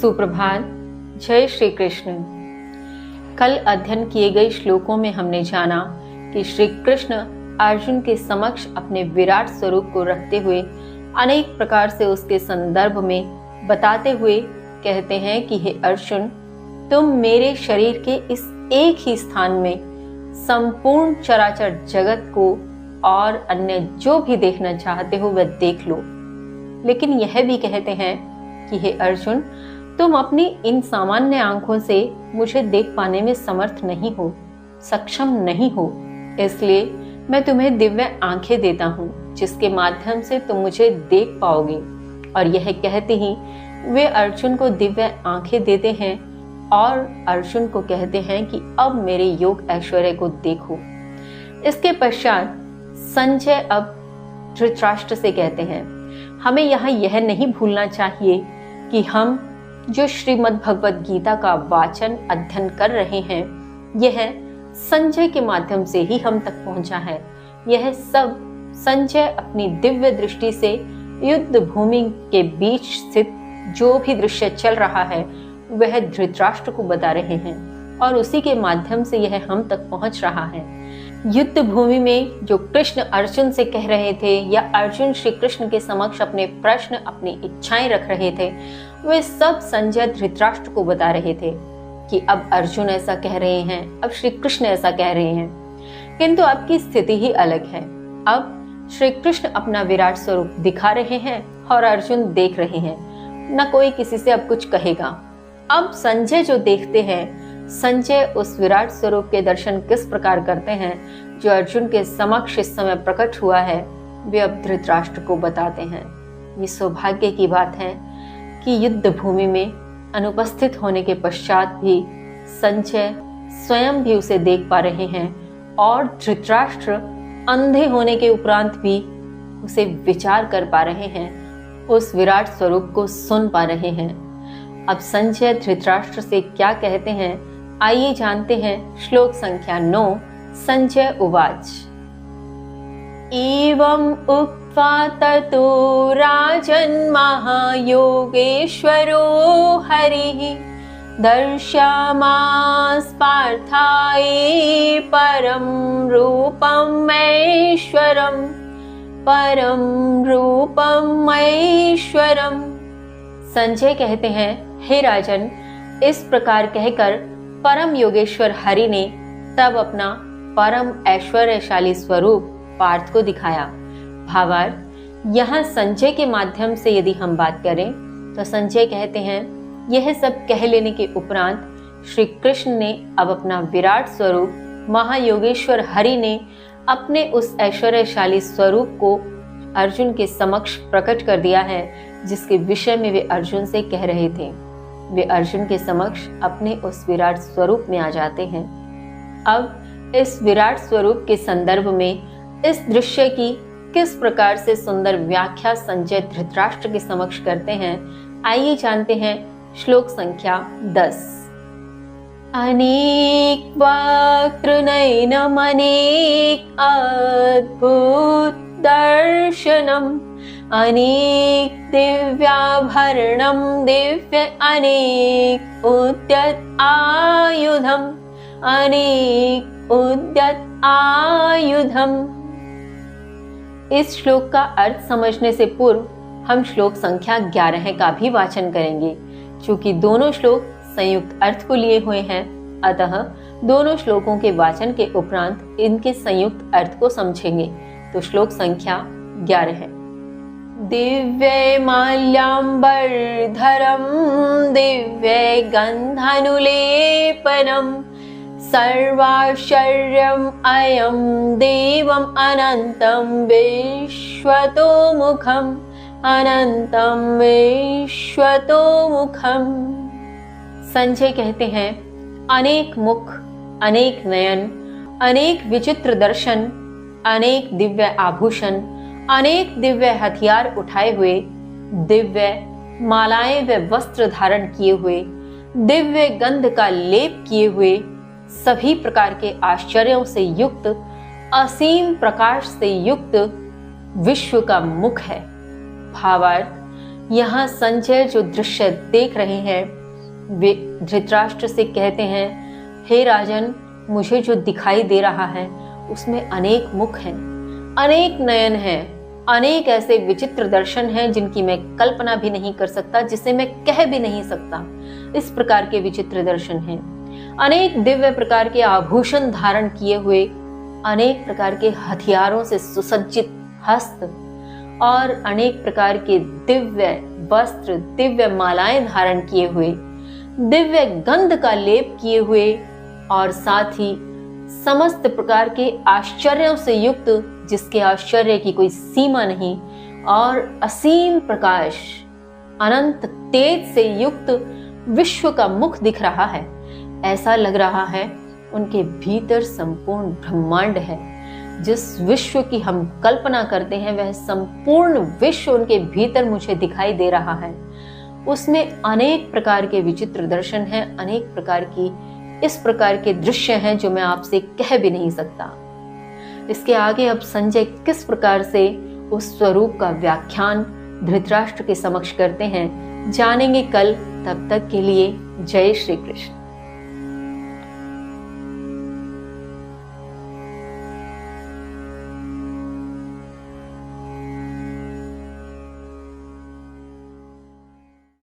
सुप्रभात। जय श्री कृष्ण। कल अध्ययन किए गए श्लोकों में हमने जाना कि श्री कृष्ण अर्जुन के समक्ष अपने विराट स्वरूप को रखते हुए अनेक प्रकार से उसके संदर्भ में बताते हुए कहते हैं कि हे अर्जुन, तुम मेरे शरीर के इस एक ही स्थान में संपूर्ण चराचर जगत को और अन्य जो भी देखना चाहते हो वह देख लो। लेकिन यह भी कहते हैं कि हे अर्जुन, तुम अपनी इन सामान्य आंखों से मुझे देख पाने में समर्थ नहीं हो, सक्षम नहीं हो। इसलिए मैं तुम्हें दिव्य आंखें देता हूँ जिसके माध्यम से तुम मुझे देख पाओगे। और यह कहते ही वे अर्जुन को दिव्य आंखें देते हैं और अर्जुन को कहते हैं कि अब मेरे योग ऐश्वर्य को देखो। इसके पश्चात संजय अब धृतराष्ट्र से कहते हैं, हमें यहाँ यह नहीं भूलना चाहिए कि हम जो श्रीमद् भगवद गीता का वाचन अध्ययन कर रहे हैं, यह संजय के माध्यम से ही हम तक पहुंचा है। यह सब संजय अपनी दिव्य दृष्टि से युद्ध भूमि के बीच स्थित जो भी दृश्य चल रहा है वह धृतराष्ट्र को बता रहे हैं और उसी के माध्यम से यह हम तक पहुंच रहा है। युद्ध भूमि में जो कृष्ण अर्जुन से कह रहे थे या अर्जुन श्री कृष्ण के समक्ष अपने प्रश्न, अपनी इच्छाएं रख रहे थे, वे सब संजय धृतराष्ट्र को बता रहे थे कि अब अर्जुन ऐसा कह रहे हैं, अब श्री कृष्ण ऐसा कह रहे हैं। किंतु अब की स्थिति ही अलग है। अब श्री कृष्ण अपना विराट स्वरूप दिखा रहे हैं और अर्जुन देख रहे हैं। न कोई किसी से अब कुछ कहेगा। अब संजय जो देखते हैं, संजय उस विराट स्वरूप के दर्शन किस प्रकार करते हैं जो अर्जुन के समक्ष इस समय प्रकट हुआ है, वे अब धृतराष्ट्र को बताते हैं। ये सौभाग्य की बात है कि युद्ध भूमि में अनुपस्थित होने के पश्चात भी संजय स्वयं भी उसे देख पा रहे हैं और धृतराष्ट्र अंधे होने के उपरांत भी उसे विचार कर पा रहे हैं, उस विराट स्वरूप को सुन पा रहे हैं। अब संजय धृतराष्ट्र से क्या कहते हैं, आइए जानते हैं। श्लोक संख्या 9। संजय उवाच। एवं उक्त्वा ततो राजन् महायोगेश्वरो हरिः दर्शयामास पार्थाय परं रूपम् ऐश्वरम्। संजय कहते हैं, हे राजन, इस प्रकार कहकर परम योगेश्वर हरि ने तब अपना परम ऐश्वर्यशाली स्वरूप पार्थ को दिखाया। भावार्थ, यहाँ संजय के माध्यम से यदि हम बात करें तो संजय कहते हैं, यह सब कह लेने के उपरांत श्री कृष्ण ने अब अपना विराट स्वरूप महायोगेश्वर हरि ने अपने उस ऐश्वर्यशाली स्वरूप को अर्जुन के समक्ष प्रकट कर दिया है, जिसके विषय में वे अर्जुन से कह रहे थे। वे अर्जुन के समक्ष अपने उस विराट स्वरूप में आ जाते हैं। अब इस विराट स्वरूप के संदर्भ में इस दृश्य की किस प्रकार से सुंदर व्याख्या संजय धृतराष्ट्र के समक्ष करते हैं, आइए जानते हैं। श्लोक संख्या 10। अनेक वक्त्रनयनम् अनेक अद्भुत दर्शनम् अनेक दिव्याभरणम् दिव्य अनेक उद्यत आयुधम् अनेक उद्यत आयुधम्। इस श्लोक का अर्थ समझने से पूर्व हम श्लोक संख्या 11 का भी वाचन करेंगे। चूंकि दोनों श्लोक संयुक्त अर्थ को लिए हुए हैं, अतः दोनों श्लोकों के वाचन के उपरांत इनके संयुक्त अर्थ को समझेंगे। तो श्लोक संख्या 11 है। दिव्य माल्याम्बरधरम् दिव्य गन्धानुलेपनम् सर्वाश्चर्यम् अयं देवम् अनन्तं विश्वतोमुखम् अनन्तं विश्वतोमुखम्। संजय कहते हैं, अनेक मुख, अनेक नयन, अनेक विचित्र दर्शन, अनेक दिव्य आभूषण, अनेक दिव्य हथियार उठाए हुए, दिव्य मालाएं व वस्त्र धारण किए हुए, दिव्य गंध का लेप किए हुए, सभी प्रकार के आश्चर्यों से युक्त, असीम प्रकाश से युक्त विश्व का मुख है। भावार्थ, यहाँ संजय जो दृश्य देख रहे हैं, वे धृतराष्ट्र से कहते हैं, हे राजन, मुझे जो दिखाई दे रहा है उसमें अनेक मुख हैं, अनेक नयन हैं, अनेक ऐसे विचित्र दर्शन हैं जिनकी मैं कल्पना भी नहीं कर सकता, जिसे मैं कह भी नहीं सकता। इस प्रकार के विचित्र दर्शन हैं। अनेक दिव्य प्रकार के आभूषण धारण किए हुए, अनेक प्रकार के हथियारों से सुसज्जित हस्त और अनेक प्रकार के दिव्य वस्त्र, दिव्य मालाएं धारण किए हुए, दिव्य गंध का लेप किए हुए और साथ ही समस्त प्रकार के आश्चर्यों से युक्त, जिसके आश्चर्य की कोई सीमा नहीं, और असीम प्रकाश, अनंत तेज से युक्त विश्व का मुख दिख रहा है। ऐसा लग रहा है उनके भीतर संपूर्ण ब्रह्मांड है। जिस विश्व की हम कल्पना करते हैं वह संपूर्ण विश्व उनके भीतर मुझे दिखाई दे रहा है। उसमें अनेक प्रकार के विचित्र दर्शन हैं, अनेक प्रकार की इस प्रकार के दृश्य हैं जो मैं आपसे कह भी नहीं सकता। इसके आगे अब संजय किस प्रकार से उस स्वरूप का व्याख्यान धृतराष्ट्र के समक्ष करते हैं, जानेंगे कल। तब तक के लिए जय श्री कृष्ण।